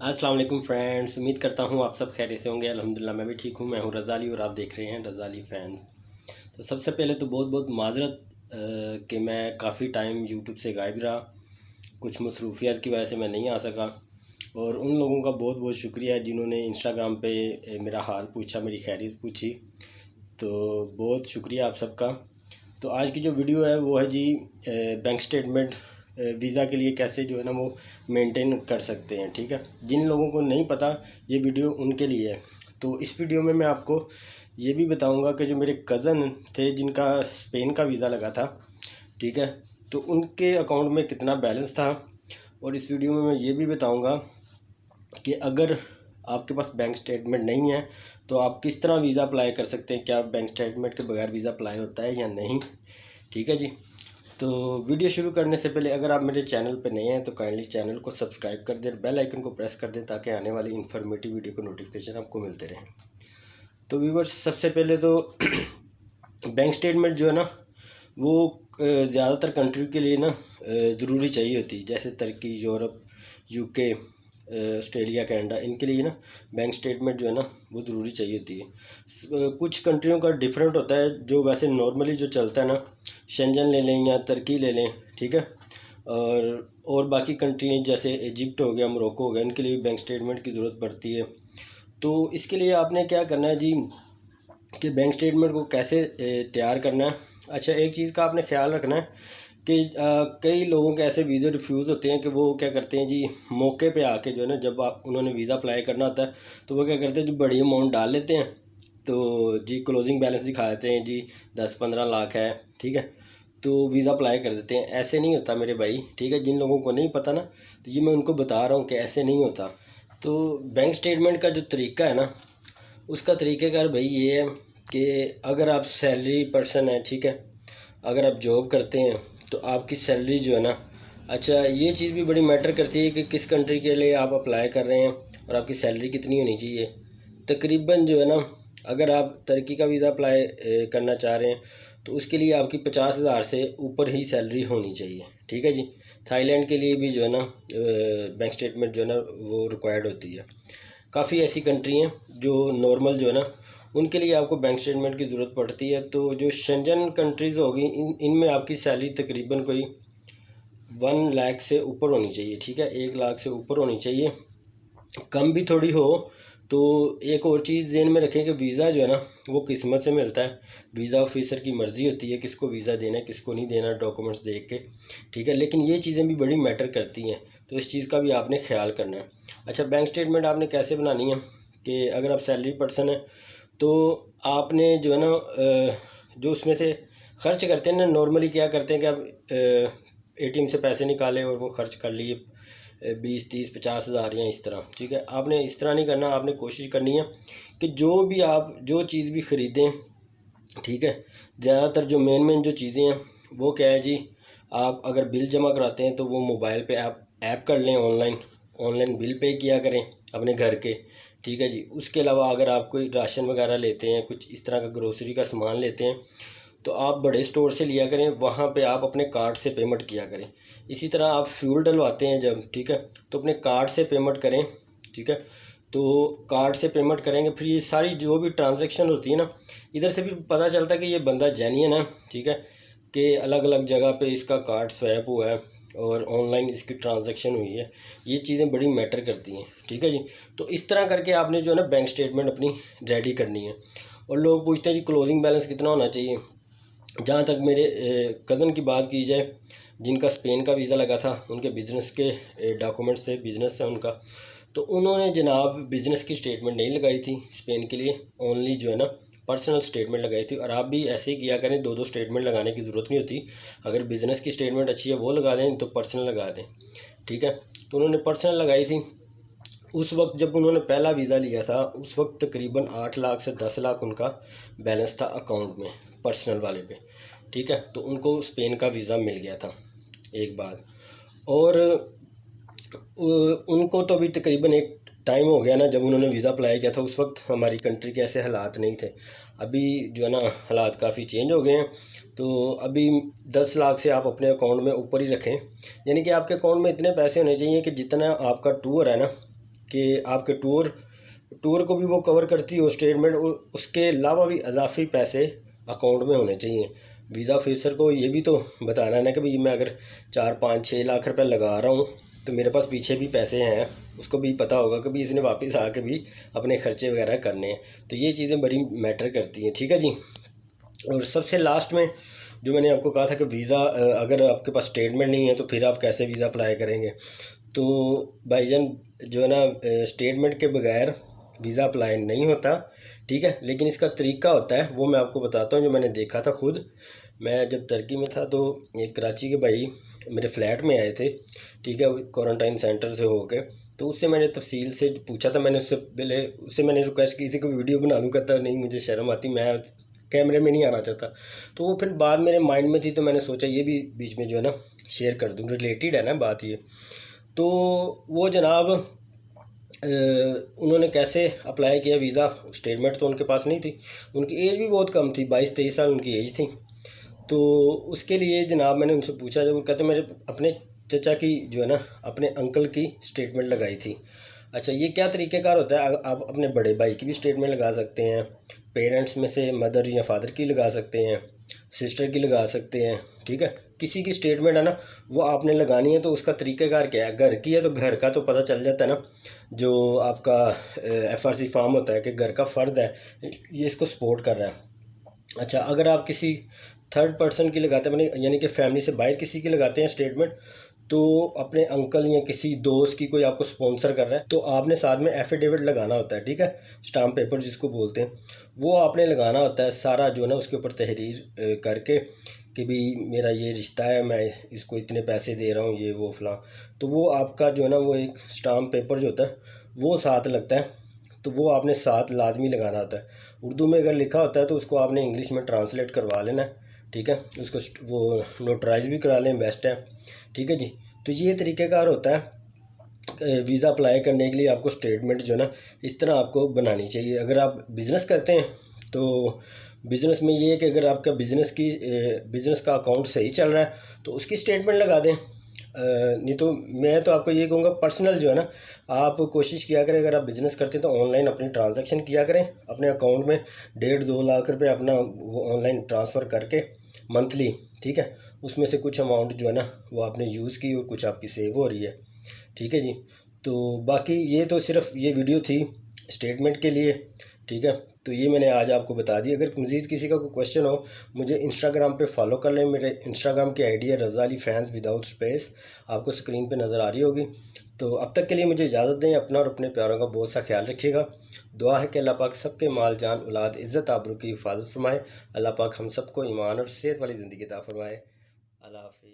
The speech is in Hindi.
अस्सलाम वालेकुम फ्रेंड्स, उम्मीद करता हूँ आप सब खैरियत से होंगे। अल्हम्दुलिल्लाह मैं भी ठीक हूँ। मैं हूँ रज़ा अली और आप देख रहे हैं रज़ा अली फैन। तो सबसे पहले तो बहुत बहुत माज़रत कि मैं काफ़ी टाइम यूट्यूब से गायब रहा। कुछ मसरूफियत की वजह से मैं नहीं आ सका, और उन लोगों का बहुत बहुत शुक्रिया जिन्होंने इंस्टाग्राम पे मेरा हाल पूछा, मेरी खैरियत पूछी। तो बहुत शुक्रिया आप सबका। तो आज की जो वीडियो है वो है जी बैंक स्टेटमेंट वीज़ा के लिए कैसे जो है ना वो मेंटेन कर सकते हैं। ठीक है, जिन लोगों को नहीं पता ये वीडियो उनके लिए है। तो इस वीडियो में मैं आपको ये भी बताऊंगा कि जो मेरे कज़न थे जिनका स्पेन का वीज़ा लगा था, ठीक है, तो उनके अकाउंट में कितना बैलेंस था। और इस वीडियो में मैं ये भी बताऊंगा कि अगर आपके पास बैंक स्टेटमेंट नहीं है तो आप किस तरह वीज़ा अप्लाई कर सकते हैं। क्या बैंक स्टेटमेंट के बगैर वीज़ा अप्लाई होता है या नहीं। ठीक है जी। तो वीडियो शुरू करने से पहले अगर आप मेरे चैनल पर नए हैं तो काइंडली चैनल को सब्सक्राइब कर दें, बेल आइकन को प्रेस कर दें ताकि आने वाली इन्फॉर्मेटिव वीडियो को नोटिफिकेशन आपको मिलते रहें। तो व्यूअर्स, सबसे पहले तो बैंक स्टेटमेंट जो है ना वो ज़्यादातर कंट्री के लिए ना ज़रूरी चाहिए होती है। जैसे तुर्की, यूरोप, यूके, ऑस्ट्रेलिया, कनाडा, इनके लिए ना बैंक स्टेटमेंट जो है ना वो ज़रूरी चाहिए होती है। कुछ कंट्रियों का डिफरेंट होता है। जो वैसे नॉर्मली जो चलता है ना, शेंजन ले लें या तुर्की ले लें, ठीक है, और बाकी कंट्री जैसे इजिप्ट हो गया, मोरक्को हो गया, इनके लिए बैंक स्टेटमेंट की ज़रूरत पड़ती है। तो इसके लिए आपने क्या करना है जी कि बैंक स्टेटमेंट को कैसे तैयार करना है। अच्छा, एक चीज़ का आपने ख्याल रखना है कि कई लोगों के ऐसे वीज़ा रिफ्यूज़ होते हैं कि वो क्या करते हैं जी, मौके पे आके जो है ना, जब उन्होंने वीज़ा अप्लाई करना होता है तो वो क्या करते हैं जी, बड़ी अमाउंट डाल लेते हैं। तो जी क्लोजिंग बैलेंस दिखा देते हैं जी 10-15 लाख है, ठीक है, तो वीज़ा अप्लाई कर देते हैं। ऐसे नहीं होता मेरे भाई, ठीक है। जिन लोगों को नहीं पता ना, तो ये मैं उनको बता रहा हूँ कि ऐसे नहीं होता। तो बैंक स्टेटमेंट का जो तरीका है ना, उसका तरीक़ेकार भाई ये है कि अगर आप सैलरी पर्सन है, ठीक है, अगर आप जॉब करते हैं तो आपकी सैलरी जो है ना, अच्छा ये चीज़ भी बड़ी मैटर करती है कि किस कंट्री के लिए आप अप्लाई कर रहे हैं और आपकी सैलरी कितनी होनी चाहिए। तकरीबन जो है ना, अगर आप तुर्की का वीज़ा अप्लाई करना चाह रहे हैं तो उसके लिए आपकी 50,000 से ऊपर ही सैलरी होनी चाहिए। ठीक है जी। थाईलैंड के लिए भी जो है ना बैंक स्टेटमेंट जो है ना वो रिक्वायर्ड होती है। काफ़ी ऐसी कंट्री हैं जो नॉर्मल जो है ना उनके लिए आपको बैंक स्टेटमेंट की ज़रूरत पड़ती है। तो जो शेंजन कंट्रीज़ होगी इनमें आपकी सैलरी तकरीबन कोई 1 लाख से ऊपर होनी चाहिए। ठीक है, 1 लाख से ऊपर होनी चाहिए। कम भी थोड़ी हो तो एक और चीज़ ध्यान में रखें कि वीज़ा जो है ना वो किस्मत से मिलता है। वीज़ा ऑफिसर की मर्ज़ी होती है किसको वीज़ा देना है किसको नहीं देना, डॉक्यूमेंट्स देख के, ठीक है। लेकिन ये चीज़ें भी बड़ी मैटर करती हैं, तो इस चीज़ का भी आपने ख्याल करना है। अच्छा, बैंक स्टेटमेंट आपने कैसे बनानी है कि अगर आप सैलरी पर्सन है तो आपने जो है ना जो उसमें से खर्च करते हैं ना, नॉर्मली क्या करते हैं कि आप ATM से पैसे निकाले और वो खर्च कर लिए 20-30-50,000 या इस तरह। ठीक है, आपने इस तरह नहीं करना। आपने कोशिश करनी है कि जो चीज़ भी ख़रीदें, ठीक है, ज़्यादातर जो मेन जो चीज़ें हैं वो क्या है जी, आप अगर बिल जमा कराते हैं तो वो मोबाइल पे आप ऐप कर लें, ऑनलाइन बिल पे किया करें अपने घर के। ठीक है जी। उसके अलावा अगर आप कोई राशन वगैरह लेते हैं, कुछ इस तरह का ग्रोसरी का सामान लेते हैं तो आप बड़े स्टोर से लिया करें, वहाँ पे आप अपने कार्ड से पेमेंट किया करें। इसी तरह आप फ्यूल डलवाते हैं जब, ठीक है, तो अपने कार्ड से पेमेंट करें। ठीक है, तो कार्ड से पेमेंट करेंगे फिर ये सारी जो भी ट्रांजैक्शन होती है ना, इधर से भी पता चलता है कि ये बंदा जेन्युइन है। ठीक है, कि अलग अलग जगह पे इसका कार्ड स्वैप हुआ है और ऑनलाइन इसकी ट्रांजैक्शन हुई है। ये चीज़ें बड़ी मैटर करती हैं। ठीक है जी। तो इस तरह करके आपने जो है ना बैंक स्टेटमेंट अपनी रेडी करनी है। और लोग पूछते हैं जी क्लोजिंग बैलेंस कितना होना चाहिए। जहाँ तक मेरे कज़न की बात की जाए जिनका स्पेन का वीज़ा लगा था, उनके बिज़नेस के डॉक्यूमेंट्स थे, बिज़नेस है उनका, तो उन्होंने जनाब बिज़नेस की स्टेटमेंट नहीं लगाई थी स्पेन के लिए, ओनली जो है ना पर्सनल स्टेटमेंट लगाई थी। और आप भी ऐसे ही किया करें, 2-2 स्टेटमेंट लगाने की ज़रूरत नहीं होती। अगर बिज़नेस की स्टेटमेंट अच्छी है वो लगा दें तो पर्सनल लगा दें। ठीक है, तो उन्होंने पर्सनल लगाई थी। उस वक्त जब उन्होंने पहला वीज़ा लिया था उस वक्त तकरीबन 8 लाख से 10 लाख उनका बैलेंस था अकाउंट में, पर्सनल वाले पे। ठीक है, तो उनको स्पेन का वीज़ा मिल गया था एक बार। और उनको तो अभी तकरीबन एक टाइम हो गया ना जब उन्होंने वीज़ा अप्लाई किया था, उस वक्त हमारी कंट्री के ऐसे हालात नहीं थे। अभी जो है ना हालात काफ़ी चेंज हो गए हैं। तो अभी 10 लाख से आप अपने अकाउंट में ऊपर ही रखें, यानी कि आपके अकाउंट में इतने पैसे होने चाहिए कि जितना आपका टूर है ना, कि आपके टूर को भी वो कवर करती हो स्टेटमेंट, और उसके अलावा भी इजाफी पैसे अकाउंट में होने चाहिए। वीज़ा ऑफिसर को ये भी तो बताना है ना कि भाई मैं अगर 4 5 6 लाख रुपए लगा रहा हूँ तो मेरे पास पीछे भी पैसे हैं, उसको भी पता होगा कि भाई इसने वापस आके भी अपने खर्चे वगैरह करने हैं। तो ये चीज़ें बड़ी मैटर करती हैं, ठीक है जी। और सबसे लास्ट में जो मैंने आपको कहा था कि वीज़ा अगर आपके पास स्टेटमेंट नहीं है तो फिर आप कैसे वीज़ा अप्लाई करेंगे। तो भाईजान जो है ना, स्टेटमेंट के बगैर वीज़ा अप्लाई नहीं होता, ठीक है। लेकिन इसका तरीका होता है, वो मैं आपको बताता हूँ, जो मैंने देखा था खुद। मैं जब तुर्की में था तो एक कराची के भाई मेरे फ्लैट में आए थे, ठीक है, क्वारंटाइन सेंटर से होके। तो उससे मैंने तफसील से पूछा था, मैंने उससे मैंने रिक्वेस्ट की थी कि वीडियो बना लूँ, कहता नहीं मुझे शर्म आती, मैं कैमरे में नहीं आना चाहता। तो वो फिर बाद मेरे माइंड में थी, तो मैंने सोचा ये भी बीच में जो है ना शेयर कर दूँ, रिलेटेड है ना बात ये। तो वो जनाब उन्होंने कैसे अप्लाई किया वीज़ा, स्टेटमेंट तो उनके पास नहीं थी, उनकी एज भी बहुत कम थी, 22 23 साल उनकी एज थी। तो उसके लिए जनाब मैंने उनसे पूछा, जब वो कहते मेरे अपने चचा की जो है ना, अपने अंकल की स्टेटमेंट लगाई थी। अच्छा, ये क्या तरीक़ेकार होता है, आप अपने बड़े भाई की भी स्टेटमेंट लगा सकते हैं, पेरेंट्स में से मदर या फादर की लगा सकते हैं, सिस्टर की लगा सकते हैं, ठीक है। किसी की स्टेटमेंट है ना वो आपने लगानी है। तो उसका तरीक़ेकार क्या है, घर की है तो घर का तो पता चल जाता है ना, जो आपका FRC फॉर्म होता है कि घर का फ़र्द है, ये इसको सपोर्ट कर रहा है। अच्छा, अगर आप किसी थर्ड पर्सन की लगाते हैं, यानी कि फैमिली से बाहर किसी की लगाते हैं स्टेटमेंट, तो अपने अंकल या किसी दोस्त की कोई आपको स्पॉन्सर कर रहा है, तो आपने साथ में एफिडेविट लगाना होता है, ठीक है, स्टाम्प पेपर जिसको बोलते हैं, वो आपने लगाना होता है सारा जो है ना, उसके ऊपर तहरीर करके कि भाई मेरा ये रिश्ता है, मैं इसको इतने पैसे दे रहा हूँ, ये वो फलां। तो वो आपका जो है ना, वो एक स्टाम्प पेपर जो होता है वो साथ लगता है, तो वो आपने साथ लाजमी लगाना होता है। उर्दू में अगर लिखा होता है तो उसको आपने इंग्लिश में ट्रांसलेट करवा लेना है, ठीक है, उसको वो नोटराइज भी करा लें, बेस्ट है, ठीक है जी। तो ये तरीक़ेकार होता है वीज़ा अप्लाई करने के लिए। आपको स्टेटमेंट जो है ना इस तरह आपको बनानी चाहिए। अगर आप बिज़नेस करते हैं तो बिज़नेस में ये है कि अगर आपका बिज़नेस का अकाउंट सही चल रहा है तो उसकी स्टेटमेंट लगा दें। नहीं तो मैं तो आपको ये कहूँगा, पर्सनल जो है ना, आप कोशिश किया करें, अगर आप बिज़नेस करते हैं तो ऑनलाइन अपनी ट्रांजैक्शन किया करें, अपने अकाउंट में 1.5 2 लाख रुपए अपना वो ऑनलाइन ट्रांसफ़र करके मंथली, ठीक है, उसमें से कुछ अमाउंट जो है ना वो आपने यूज़ की और कुछ आपकी सेव हो रही है, ठीक है जी। तो बाकी ये तो सिर्फ ये वीडियो थी स्टेटमेंट के लिए, ठीक है। तो ये मैंने आज आपको बता दी। अगर मज़ीद किसी का कोई क्वेश्चन हो, मुझे इंस्टाग्राम पे फॉलो कर लें। मेरे इंस्टाग्राम की आईडी है रज़ा अली फैंस विदाउट स्पेस, आपको स्क्रीन पे नज़र आ रही होगी। तो अब तक के लिए मुझे इजाज़त दें। अपना और अपने प्यारों का बहुत सा ख्याल रखिएगा। दुआ है कि अल्लाह पाक सबके माल जान औलाद इज़्ज़त आबरू की हिफाजत फरमाए। अल्लाह पाक हम सबको ईमान और सेहत वाली ज़िंदगी अता फरमाए। अल्लाह हाफिज़।